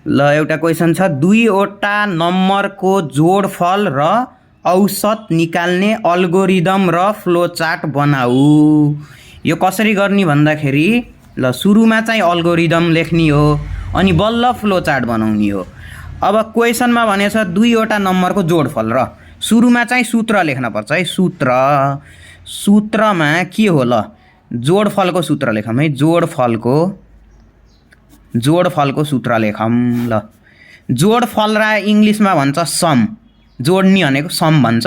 ल एउटा क्वेसन छ, दुईवटा नम्बरको जोडफल र औसत निकाल्ने अल्गोरिदम र फ्लोचार्ट बनाऊ। यो कसरी गर्ने भन्दाखेरि ल सुरुमा चाहिँ अल्गोरिदम लेख्ने हो अनि बल्ल फ्लोचार्ट बनाउने हो। अब क्वेसनमा भनेछ दुईवटा नम्बरको जोडफल र सुरुमा चाहिँ सूत्र लेख्न पर्छ है। सूत्रमा के हो ल, जोडफलको सूत्र लेखौँ है। जोडफलको सूत्र लेखौँ ल। जोडफल र इङ्ग्लिसमा भन्छ सम। जोड्ने भनेको सम भन्छ।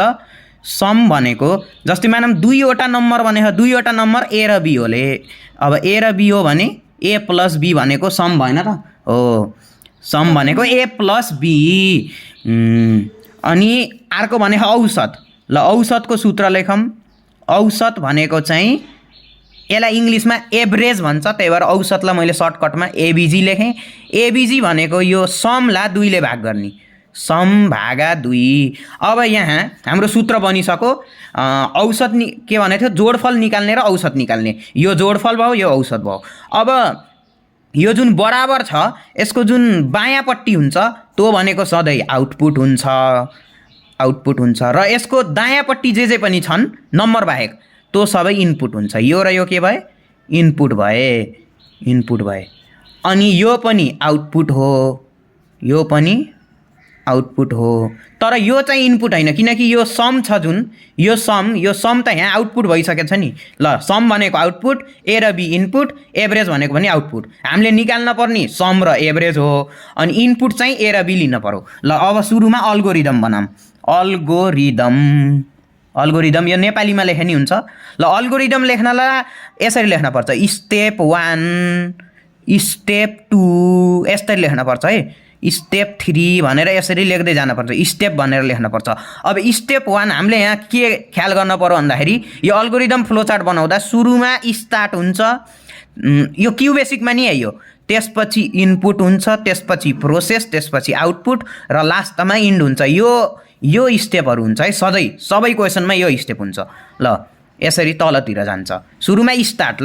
सम भनेको जस्तै मानौँ दुईवटा नम्बर भनेको दुईवटा नम्बर ए र बी होले। अब ए र बी हो भने ए प्लस बी भनेको सम भएन त हो। सम भनेको ए प्लस बी। अनि अर्को भनेको औसत। ल औसतको सूत्र लेखौँ। औसत भनेको चाहिँ यसलाई इङ्ग्लिसमा एभरेज भन्छ, त्यही भएर औसतलाई मैले सर्टकटमा एबिजी लेखेँ। एबिजी भनेको यो समलाई दुईले भाग गर्ने, सम भागा दुई। अब यहाँ हाम्रो सूत्र बनिसक्यो। औसत के भनेको थियो, जोडफल निकाल्ने र औसत निकाल्ने। यो जोडफल भयो, यो औसत भयो। अब यो जुन बराबर छ यसको जुन बायाँपट्टि हुन्छ त्यो भनेको सधैँ आउटपुट हुन्छ र यसको दायाँपट्टि जे पनि छन् नम्बर बाहेक त्यो सबै इनपुट हुन्छ। यो र यो के भए, इनपुट भए। अनि यो पनि आउटपुट हो, यो पनि आउटपुट हो। तर यो चाहिँ इनपुट होइन, किनकि यो सम छ जुन, यो सम त यहाँ आउटपुट भइसकेको छ नि। ल सम भनेको आउटपुट, ए र बी इनपुट, एभरेज भनेको पनि आउटपुट। हामीले निकाल्न पर्ने सम र एभरेज हो। अनि इनपुट चाहिँ ए र बी लिन पर्यो। ल अब सुरुमा अल्गोरिदम बनाऊँ। अल्गोरिदम यो नेपालीमा लेख्ने हुन्छ। ल अल्गोरिदम लेख्नलाई यसरी लेख्न पर्छ, स्टेप 1, स्टेप 2 यसरी लेख्न पर्छ है। स्टेप 3 भनेर यसरी लेख्दै जानुपर्छ, स्टेप भनेर लेख्नुपर्छ। अब स्टेप 1 हामीले यहाँ के ख्याल गर्न पर्यो भन्दाखेरि यो अल्गोरिदम फ्लोचार्ट बनाउँदा सुरुमा स्टार्ट हुन्छ, यो क्यु बेसिकमा नि है यो। त्यसपछि इनपुट हुन्छ, त्यसपछि प्रोसेस, त्यसपछि आउटपुट र लास्टमा इन्ड हुन्छ। यो स्टेपहरू हुन्छ है सधैँ, सबै क्वेसनमा यो स्टेप हुन्छ। ल यसरी तलतिर जान्छ। सुरुमा स्टार्ट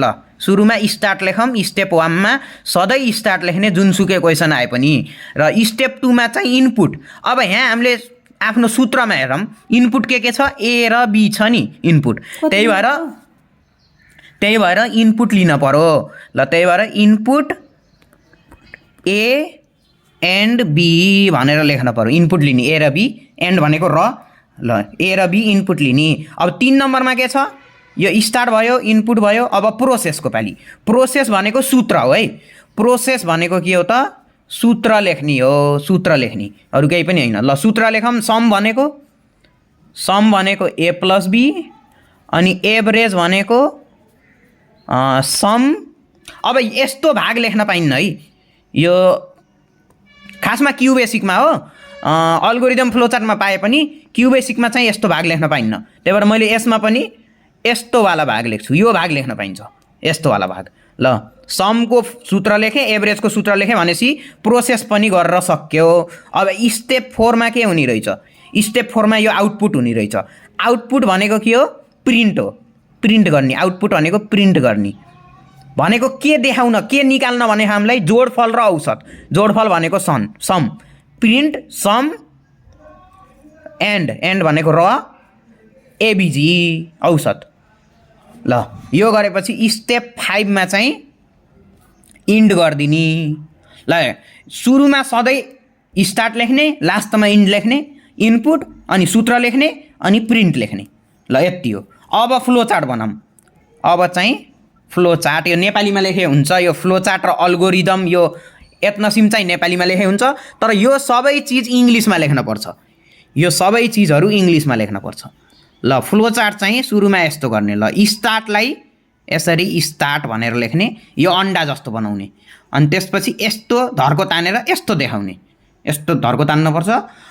लेखौँ। स्टेप 1मा सधैँ स्टार्ट लेख्ने जुनसुकै क्वेसन आए पनि। र स्टेप 2मा चाहिँ इनपुट। अब यहाँ हामीले आफ्नो सूत्रमा हेरौँ, इनपुट के छ, ए र बी छ नि इनपुट। त्यही भएर इनपुट लिन पर्यो। ल त्यही भएर इनपुट ए एन्ड बी भनेर लेख्न पर्यो। इनपुट लिने ए र बी, एन्ड भनेको र। ल ए र बी इनपुट लिने। अब 3 नम्बरमा के छ, यो स्टार्ट भयो, इनपुट भयो। अब प्रोसेसको पालि। प्रोसेस भनेको सूत्र हो है। प्रोसेस भनेको के हो त, सूत्र लेख्ने हो, सूत्र लेख्ने, अरू केही पनि होइन। ल सूत्र लेखौँ। सम भनेको ए प्लस बी, अनि एभरेज भनेको सम। अब यस्तो भाग लेख्न पाइन्न है, यो खासमा क्यु बेसिकमा हो। अल्गोरिदम फ्लोचार्टमा पाए पनि क्यु बेसिकमा चाहिँ यस्तो भाग लेख्न पाइन्न। त्यही भएर मैले यसमा पनि यस्तोवाला भाग लेख्छु। यो भाग लेख्न पाइन्छ, यस्तोवाला भाग। ल समको सूत्र लेखेँ, एभरेजको सूत्र लेखेँ भनेपछि प्रोसेस पनि गरेर सक्यो। अब स्टेप 4मा के हुने रहेछ, स्टेप 4मा यो आउटपुट हुने रहेछ। आउटपुट भनेको के हो, प्रिन्ट हो, प्रिन्ट गर्ने। आउटपुट भनेको प्रिन्ट गर्ने भनेको के देखाउन, के निकाल्न भने हामीलाई जोडफल र औसत। जोडफल भनेको सम, प्रिन्ट सम, एन्ड भनेको र, एबिजी औसत। ल यो गरेपछि स्टेप 5मा चाहिँ इन्ड गरिदिने। ल सुरुमा सधैँ स्टार्ट लेख्ने, लास्टमा इन्ड लेख्ने, इनपुट अनि सूत्र लेख्ने अनि प्रिन्ट लेख्ने। ल यति हो। अब फ्लोचार्ट बनाऊँ। अब चाहिँ फ्लोचार्ट यो नेपालीमा लेखे हुन्छ। यो फ्लोचार्ट र अल्गोरिदम यो एथनसिम चाहिँ नेपालीमा लेखे हुन्छ। तर यो सबै चिज इङ्ग्लिसमा लेख्नुपर्छ। यो सबै चिजहरू इङ्ग्लिसमा लेख्नुपर्छ। ल फ्लोचार्ट चाहिँ सुरुमा यस्तो गर्ने। ल स्टार्टलाई यसरी स्टार्ट भनेर लेख्ने, यो अन्डा जस्तो बनाउने। अनि त्यसपछि यस्तो धर्को तानेर यस्तो देखाउने, यस्तो धर्को तान्नुपर्छ।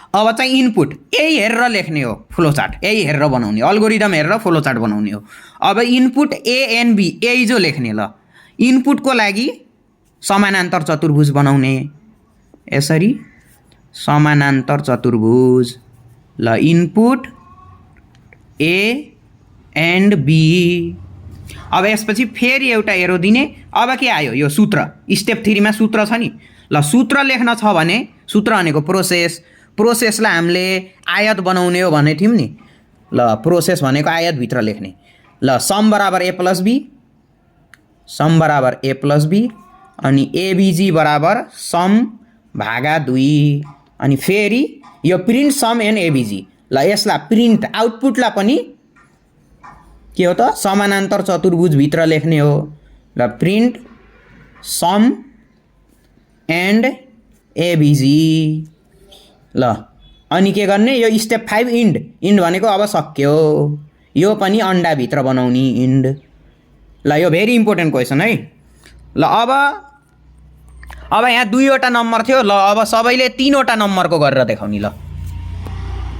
अब चाहिँ इनपुट यही हेरेर लेख्ने हो फ्लोचार्ट, यही हेरेर बनाउने, अल्गोरिदम हेरेर फ्लोचार्ट बनाउने हो। अब इनपुट ए एन्ड बी यही जो लेख्ने। ल इनपुटको लागि समानान्तर चतुर्भुज बनाउने, यसरी समानान्तर चतुर्भुज। ल इनपुट ए एन्ड बी अब यसपछि फेरि एउटा एरो दिने। अब के आयो यो सूत्र, स्टेप 3 मा सूत्र छ नि। ल सूत्र लेख्न छ भने सूत्र भनेको प्रोसेसलाई हामीले आयत बनाउने हो भने थियौँ नि। ल प्रोसेस भनेको आयतभित्र लेख्ने। ल सम बराबर ए प्लस बी अनि एबिजी बराबर सम भागा 2 अनि फेरि यो प्रिन्ट सम एन्ड एबिजी। ल यसलाई प्रिन्ट आउटपुटलाई पनि के हो त समानान्तर चतुर्भुजभित्र लेख्ने हो। ल प्रिन्ट सम एन्ड एबिजी। ल अनि के गर्ने, यो स्टेप 5 इन्ड भनेको अब सक्यो, यो पनि अन्डाभित्र बनाउने इन्ड। ल यो भेरी इम्पोर्टेन्ट क्वेसन है। ल अब यहाँ 2वटा नम्बर थियो। ल अब सबैले 3वटा नम्बरको गरेर देखाउने। ल